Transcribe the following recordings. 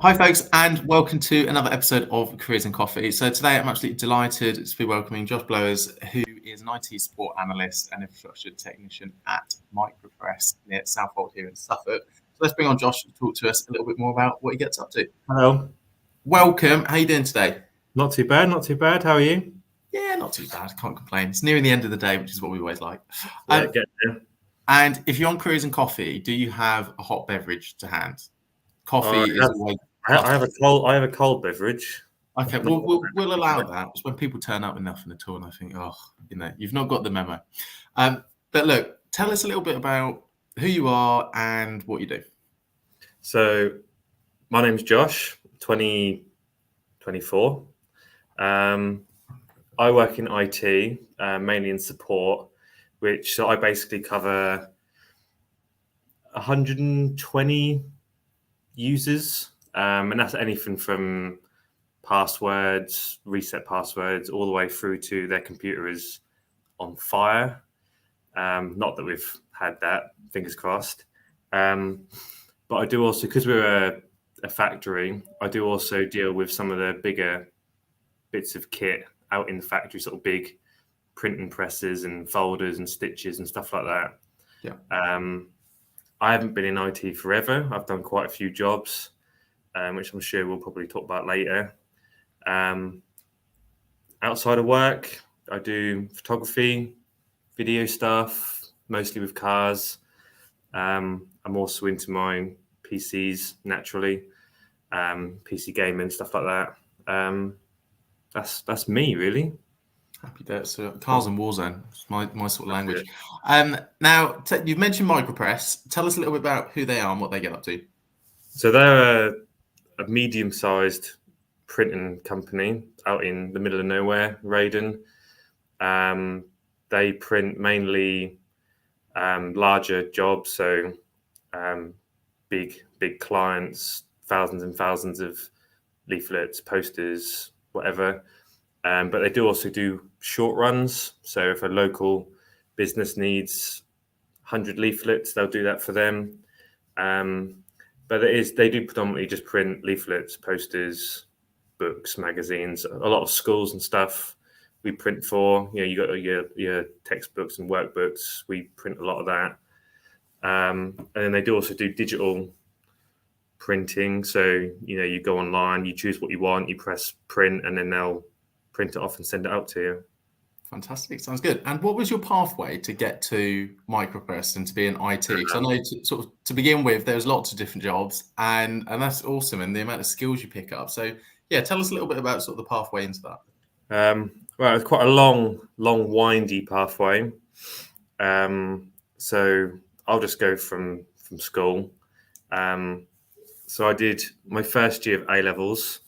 Hi folks, and welcome to another episode of Careers and Coffee. So today I'm absolutely delighted to be welcoming Josh Blowers, who is an IT support analyst and infrastructure technician at Micropress near Suffolk here in Suffolk. So let's bring on Josh to talk to us a little bit more about what he gets up to. Hello. Welcome. How are you doing today? Not too bad, not too bad. How are you? Yeah, not too bad. Can't complain. It's nearing the end of the day, which is what we always like. Yeah, get there. And if you're on Careers and Coffee, do you have a hot beverage to hand? Coffee is always... I have a cold beverage. Okay, we'll allow that. It's when people turn up with nothing at all, and I think, you've not got the memo. But look, tell us a little bit about who you are and what you do. So, my name's Josh, 24. I work in IT, mainly in support, so I basically cover 120 users, and that's anything from passwords, reset passwords, all the way through to their computer is on fire. Not that we've had that, fingers crossed. But I do also, because we're a factory, I do also deal with some of the bigger bits of kit out in the factory, sort of big printing presses and folders and stitches and stuff like that. Yeah. I haven't been in IT forever. I've done quite a few jobs, which I'm sure we'll probably talk about later. Outside of work, I do photography, video stuff, mostly with cars. I'm also into my PCs naturally, PC gaming, stuff like that. That's me really. Happy days. So cars and Warzone, it's my sort of language. Now, you've mentioned Micropress. Tell us a little bit about who they are and what they get up to. So they're a medium-sized printing company out in the middle of nowhere, Raiden. They print mainly larger jobs, so big clients, thousands and thousands of leaflets, posters, whatever. But they do also do short runs. So if a local business needs 100 leaflets, they'll do that for them. But they do predominantly just print leaflets, posters, books, magazines. A lot of schools and stuff we print for. You got your textbooks and workbooks. We print a lot of that. And then they do also do digital printing. So you go online, you choose what you want, you press print, and then they'll print it off and send it out to you. Fantastic. Sounds good. And what was your pathway to get to Micropress and to be in IT? Because I know to begin with, there's lots of different jobs, and that's awesome, and the amount of skills you pick up. So yeah, tell us a little bit about sort of the pathway into that. Well, it's quite a long, windy pathway. So I'll just go from school. So I did my first year of A-levels,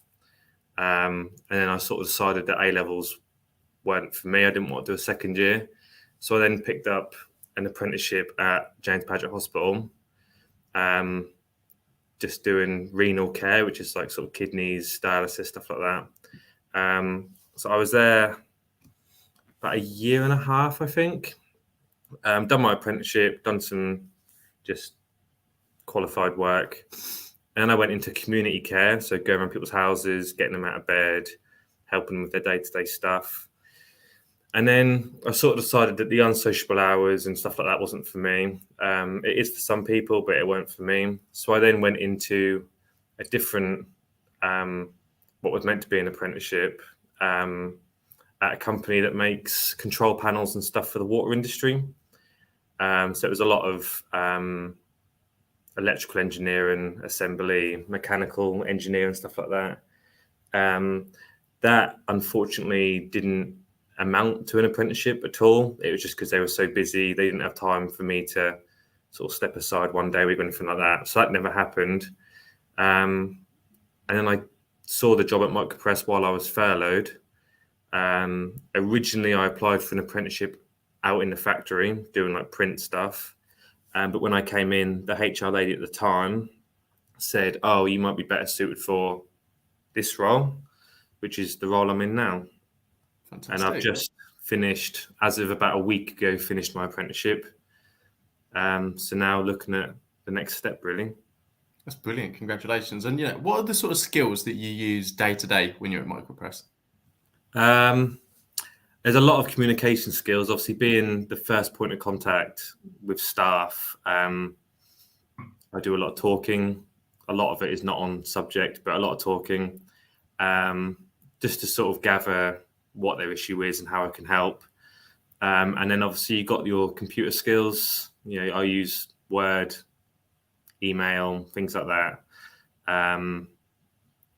and then I sort of decided that A-levels weren't for me. I didn't want to do a second year. So I then picked up an apprenticeship at James Paget Hospital, just doing renal care, which is like sort of kidneys, dialysis, stuff like that. So I was there about a year and a half, I think. Done my apprenticeship, done some just qualified work. And I went into community care, so going around people's houses, getting them out of bed, helping them with their day-to-day stuff. And then I sort of decided that the unsociable hours and stuff like that wasn't for me. It is for some people, but it weren't for me. So I then went into a different, what was meant to be an apprenticeship, at a company that makes control panels and stuff for the water industry. So it was a lot of electrical engineering, assembly, mechanical engineering, stuff like that. That unfortunately didn't amount to an apprenticeship at all. It was just because they were so busy. They didn't have time for me to sort of step aside one day or anything like that. So that never happened. And then I saw the job at Micropress while I was furloughed. Originally, I applied for an apprenticeship out in the factory doing like print stuff. But when I came in, the HR lady at the time said, "Oh, you might be better suited for this role," which is the role I'm in now. Fantastic. And I've just finished, as of about a week ago, finished my apprenticeship. So now looking at the next step, really. That's brilliant. Congratulations. And what are the sort of skills that you use day to day when you're at Micropress? There's a lot of communication skills. Obviously, being the first point of contact with staff, I do a lot of talking. A lot of it is not on subject, but a lot of talking, just to sort of gather what their issue is and how I can help. And then obviously you got your computer skills. I use Word, email, things like that. And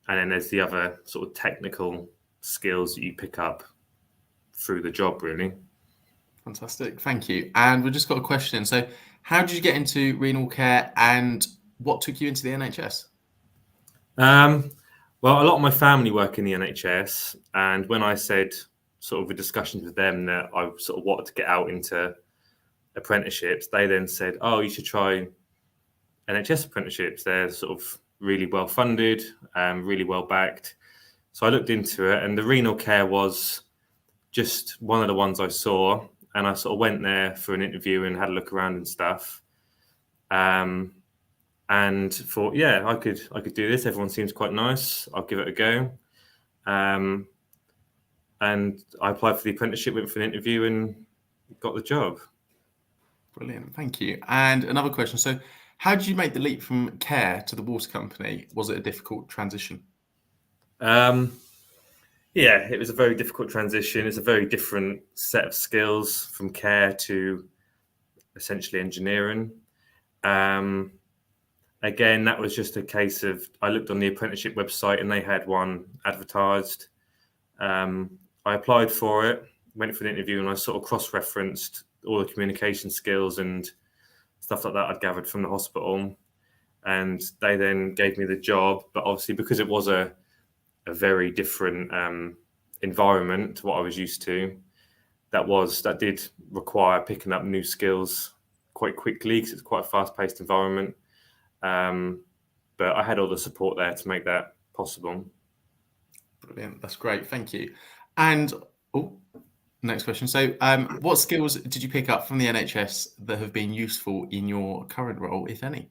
then there's the other sort of technical skills that you pick up through the job, really. Fantastic. Thank you. And we've just got a question. So how did you get into renal care and what took you into the NHS? Well, a lot of my family work in the NHS. And when I said sort of a discussion with them that I sort of wanted to get out into apprenticeships, they then said, oh, you should try NHS apprenticeships. They're sort of really well funded, really well backed. So I looked into it, and the renal care was just one of the ones I saw, and I sort of went there for an interview and had a look around and stuff. And thought, yeah, I could do this. Everyone seems quite nice. I'll give it a go. And I applied for the apprenticeship, went for an interview, and got the job. Brilliant. Thank you. And another question. So how did you make the leap from care to the water company? Was it a difficult transition? Yeah, it was a very difficult transition. It's a very different set of skills from care to essentially engineering. Again, that was just a case of I looked on the apprenticeship website and they had one advertised. I applied for it, went for an interview, and I sort of cross-referenced all the communication skills and stuff like that I'd gathered from the hospital. And they then gave me the job. But obviously, because it was a very different environment to what I was used to, that did require picking up new skills quite quickly because it's quite a fast-paced environment. But I had all the support there to make that possible. Brilliant. That's great. Thank you. And next question. So what skills did you pick up from the NHS that have been useful in your current role, if any?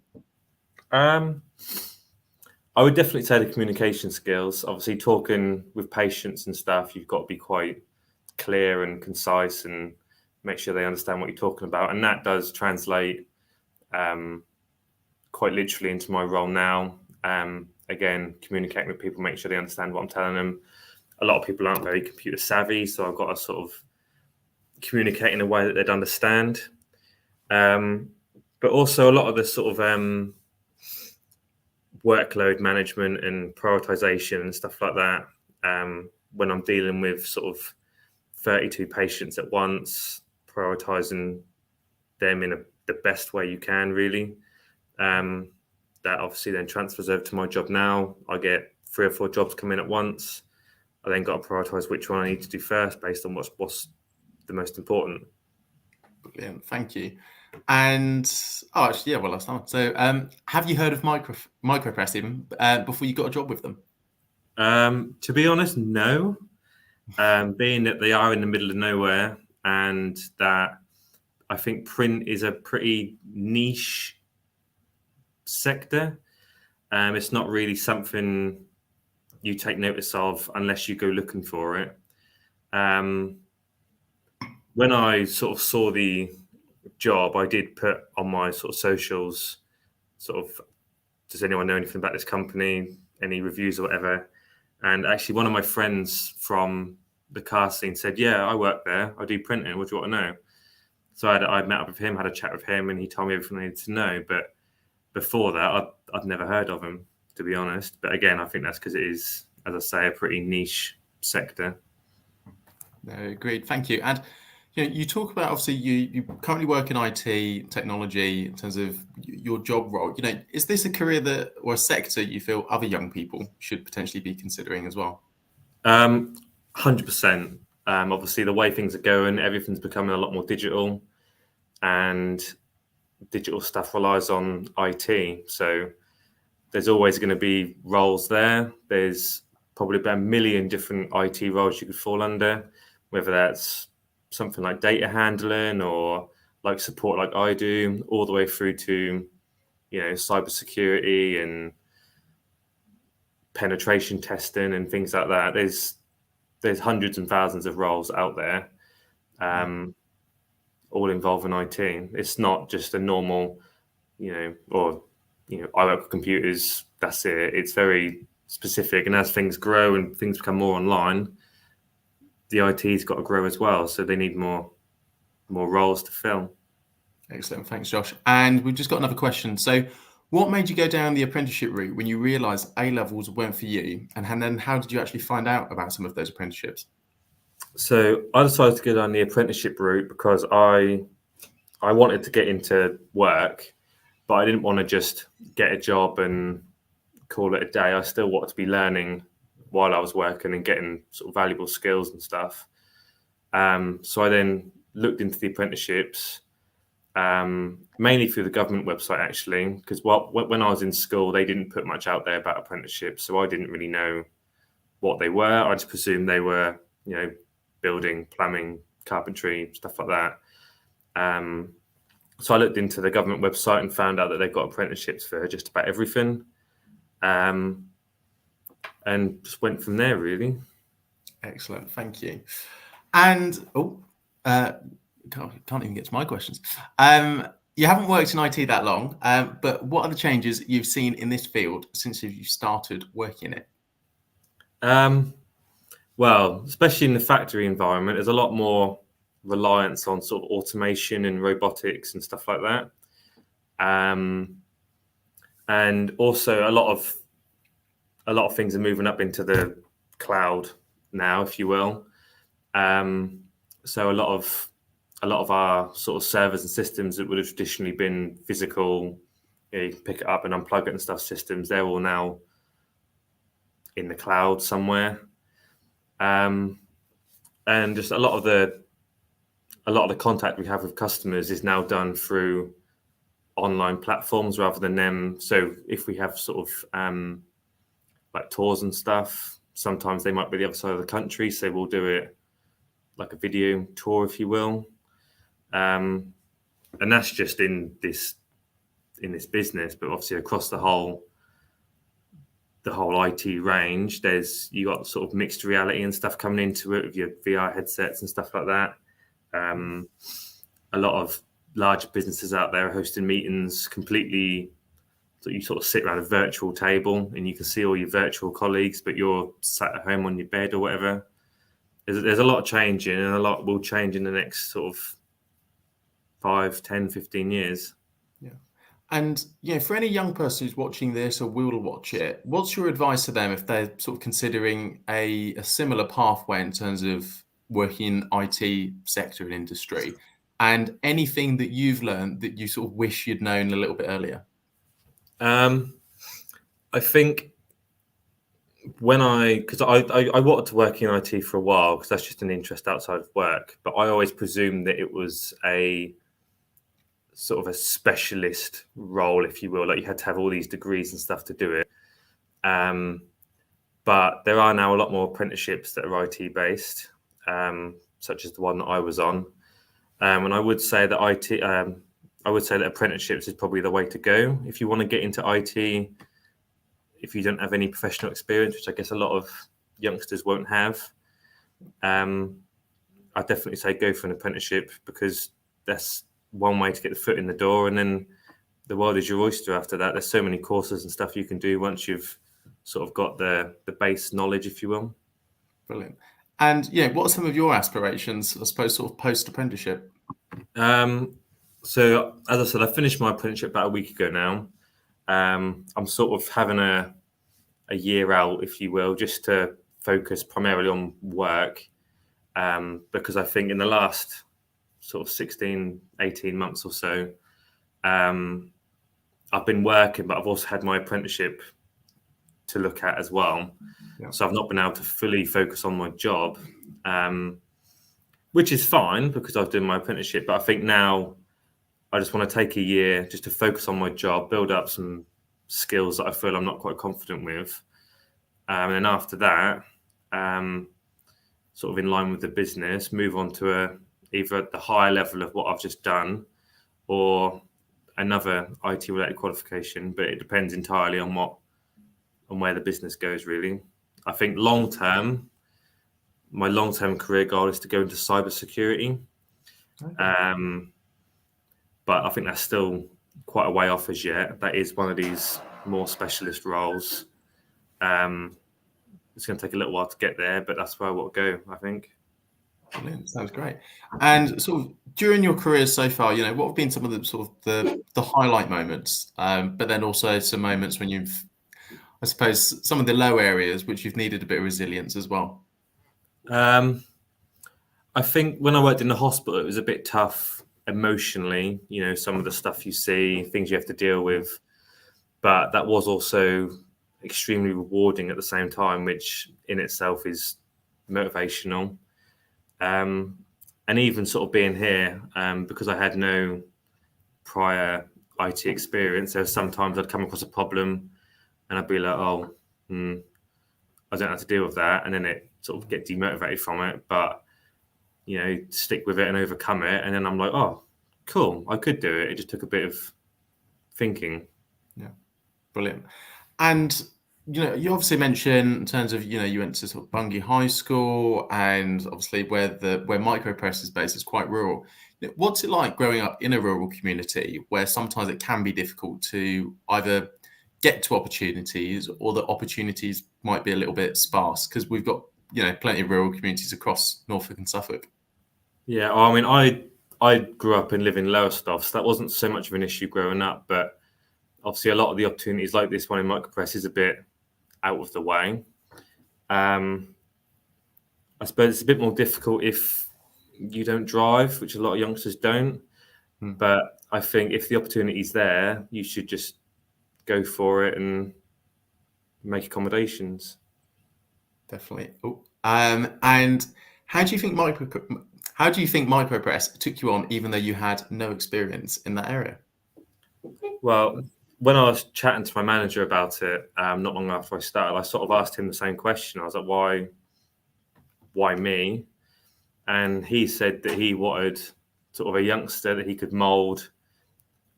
I would definitely say the communication skills. Obviously, talking with patients and stuff, you've got to be quite clear and concise and make sure they understand what you're talking about. And that does translate quite literally into my role now. Again, communicating with people, make sure they understand what I'm telling them. A lot of people aren't very computer savvy, so I've got to sort of communicate in a way that they'd understand. But also a lot of the sort of workload management and prioritization and stuff like that. When I'm dealing with sort of 32 patients at once, prioritizing them in the best way you can, really. That obviously then transfers over to my job now. I get 3 or 4 jobs come in at once. I then got to prioritize which one I need to do first based on what's the most important. Brilliant. Thank you. And actually, yeah, well, last time. So have you heard of Micropress even before you got a job with them? To be honest, no. Being that they are in the middle of nowhere and that I think print is a pretty niche sector. It's not really something you take notice of unless you go looking for it. When I sort of saw the job, I did put on my sort of socials, sort of, does anyone know anything about this company? Any reviews or whatever? And actually, one of my friends from the car scene said, "Yeah, I work there. I do printing. What do you want to know?" So I met up with him, had a chat with him, and he told me everything I needed to know. But before that, I'd never heard of him, to be honest. But again, I think that's because it is, as I say, a pretty niche sector. No, agreed. Thank you. And you talk about, obviously, you currently work in IT technology in terms of your job role. Is this a career or a sector you feel other young people should potentially be considering as well? 100%. Obviously, the way things are going, everything's becoming a lot more digital, and digital stuff relies on IT. So there's always going to be roles there. There's probably about 1 million different IT roles you could fall under, whether that's something like data handling or like support like I do, all the way through to, cybersecurity and penetration testing and things like that. There's hundreds and thousands of roles out there, all involving IT. It's not just a normal, I work with computers, that's it. It's very specific. And as things grow and things become more online, the IT's got to grow as well. So they need more roles to fill. Excellent. Thanks, Josh. And we've just got another question. So what made you go down the apprenticeship route when you realised A-levels weren't for you? And then how did you actually find out about some of those apprenticeships? So I decided to go down the apprenticeship route because I wanted to get into work, but I didn't want to just get a job and call it a day. I still wanted to be learning while I was working and getting sort of valuable skills and stuff. So I then looked into the apprenticeships, mainly through the government website, actually, because when I was in school, they didn't put much out there about apprenticeships. So I didn't really know what they were. I just presumed they were, building, plumbing, carpentry, stuff like that. So I looked into the government website and found out that they've got apprenticeships for just about everything. And just went from there, really. Excellent. Thank you. And, can't even get to my questions. You haven't worked in IT that long, but what are the changes you've seen in this field since you started working in it? Well, especially in the factory environment, there's a lot more reliance on sort of automation and robotics and stuff like that. And also a lot of things are moving up into the cloud now, if you will. So a lot of our sort of servers and systems that would have traditionally been physical, you can pick it up and unplug it and stuff systems, they're all now in the cloud somewhere. And just a lot of the contact we have with customers is now done through online platforms rather than them. So if we have sort of like tours and stuff, sometimes they might be the other side of the country, so we'll do it like a video tour, if you will. And that's just in this business, but obviously across the whole IT range, you got sort of mixed reality and stuff coming into it with your VR headsets and stuff like that. A lot of large businesses out there are hosting meetings completely, so you sort of sit around a virtual table and you can see all your virtual colleagues, but you're sat at home on your bed or whatever. There's a lot changing, and a lot will change in the next sort of 5, 10, 15 years. Yeah. And for any young person who's watching this or will watch it, what's your advice to them if they're sort of considering a similar pathway in terms of working in IT sector and industry, and anything that you've learned that you sort of wish you'd known a little bit earlier? I think because I wanted to work in IT for a while because that's just an interest outside of work, but I always presumed that it was a sort of a specialist role, if you will, like you had to have all these degrees and stuff to do it. But there are now a lot more apprenticeships that are IT based, such as the one that I was on. And I would say that apprenticeships is probably the way to go if you want to get into IT. If you don't have any professional experience, which I guess a lot of youngsters won't have, I'd definitely say go for an apprenticeship, because that's one way to get the foot in the door, and then the world is your oyster after that. There's so many courses and stuff you can do once you've sort of got the base knowledge, if you will. Brilliant. And what are some of your aspirations, I suppose, sort of post-apprenticeship? So as I said, I finished my apprenticeship about a week ago now. I'm sort of having a year out, if you will, just to focus primarily on work, because I think in the last sort of 16, 18 months or so, I've been working, but I've also had my apprenticeship to look at as well. Yeah. So I've not been able to fully focus on my job, which is fine because I've done my apprenticeship. But I think now I just want to take a year just to focus on my job, build up some skills that I feel I'm not quite confident with. And then after that, sort of in line with the business, move on to either at the higher level of what I've just done, or another IT related qualification, but it depends entirely on where the business goes, really. I think my long-term career goal is to go into cybersecurity. Okay. But I think that's still quite a way off as yet. That is one of these more specialist roles. It's going to take a little while to get there, but that's where I want to go, I think. Brilliant. Sounds great. And sort of during your career so far, what have been some of the sort of the highlight moments, but then also some moments when you've, I suppose, some of the low areas which you've needed a bit of resilience as well? I think when I worked in the hospital, it was a bit tough emotionally, some of the stuff you see, things you have to deal with. But that was also extremely rewarding at the same time, which in itself is motivational. And even sort of being here, because I had no prior IT experience, there sometimes I'd come across a problem and I'd be like, I don't have to deal with that. And then it sort of get demotivated from it. But stick with it and overcome it. And then I'm like, oh, cool, I could do it. It just took a bit of thinking. Yeah, brilliant. And, you obviously mentioned in terms of, you went to sort of Bungay High School, and obviously where Micropress is based is quite rural. What's it like growing up in a rural community where sometimes it can be difficult to either get to opportunities or the opportunities might be a little bit sparse? Because we've got, plenty of rural communities across Norfolk and Suffolk. Yeah, I mean, I grew up and live in Lowestoft, so that wasn't so much of an issue growing up. But obviously, a lot of the opportunities like this one in Micropress is a bit out of the way. I suppose it's a bit more difficult if you don't drive, which a lot of youngsters don't. But I think if the opportunity's there, you should just go for it and make accommodations. Definitely. And how do you think Micropress took you on, even though you had no experience in that area? Well, when I was chatting to my manager about it, not long after I started, I sort of asked him the same question. I was like, why me? And he said that he wanted sort of a youngster that he could mold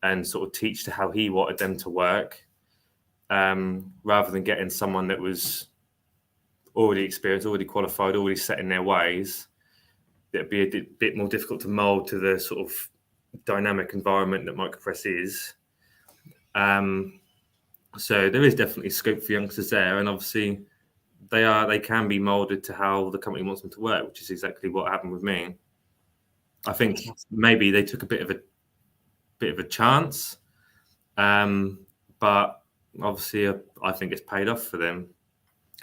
and sort of teach to how he wanted them to work, rather than getting someone that was already experienced, already qualified, already set in their ways. It'd be a bit more difficult to mold to the sort of dynamic environment that Micropress is. So there is definitely scope for youngsters there, and obviously they can be molded to how the company wants them to work, which is exactly what happened with me. I think maybe they took a bit of a chance, but obviously I think it's paid off for them.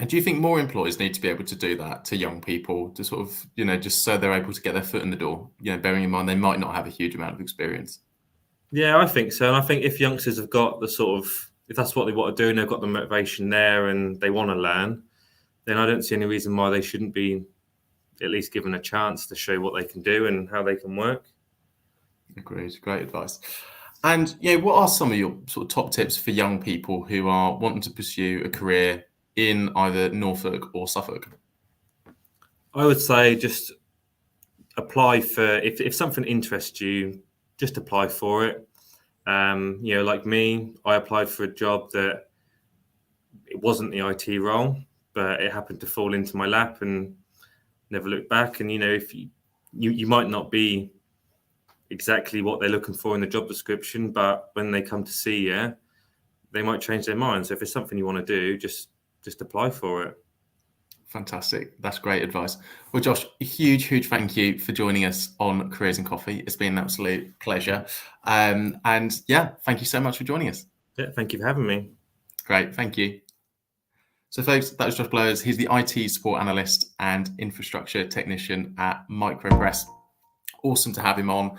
And do you think more employers need to be able to do that to young people, to sort of, just so they're able to get their foot in the door, bearing in mind they might not have a huge amount of experience? Yeah, I think so. And I think if youngsters have got the sort of, if that's what they want to do and they've got the motivation there and they want to learn, then I don't see any reason why they shouldn't be at least given a chance to show what they can do and how they can work. Agreed. Great advice. And what are some of your sort of top tips for young people who are wanting to pursue a career in either Norfolk or Suffolk? I would say just apply for, if something interests you, just apply for it. Like me, I applied for a job that it wasn't the IT role, but it happened to fall into my lap and never looked back. And, if you might not be exactly what they're looking for in the job description, but when they come to see you, they might change their mind. So if it's something you want to do, just apply for it. Fantastic. That's great advice. Well, Josh, a huge thank you for joining us on Careers and Coffee. It's been an absolute pleasure. And yeah, thank you so much for joining us. Yeah, thank you for having me. Great. Thank you. So folks, that was Josh Blowers. He's the IT support analyst and infrastructure technician at Micropress. Awesome to have him on.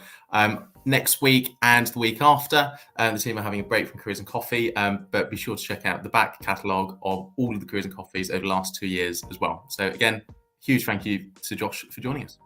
Next week and the week after, the team are having a break from Careers and Coffee, but be sure to check out the back catalogue of all of the Careers and Coffees over the last 2 years as well. So again, huge thank you to Josh for joining us.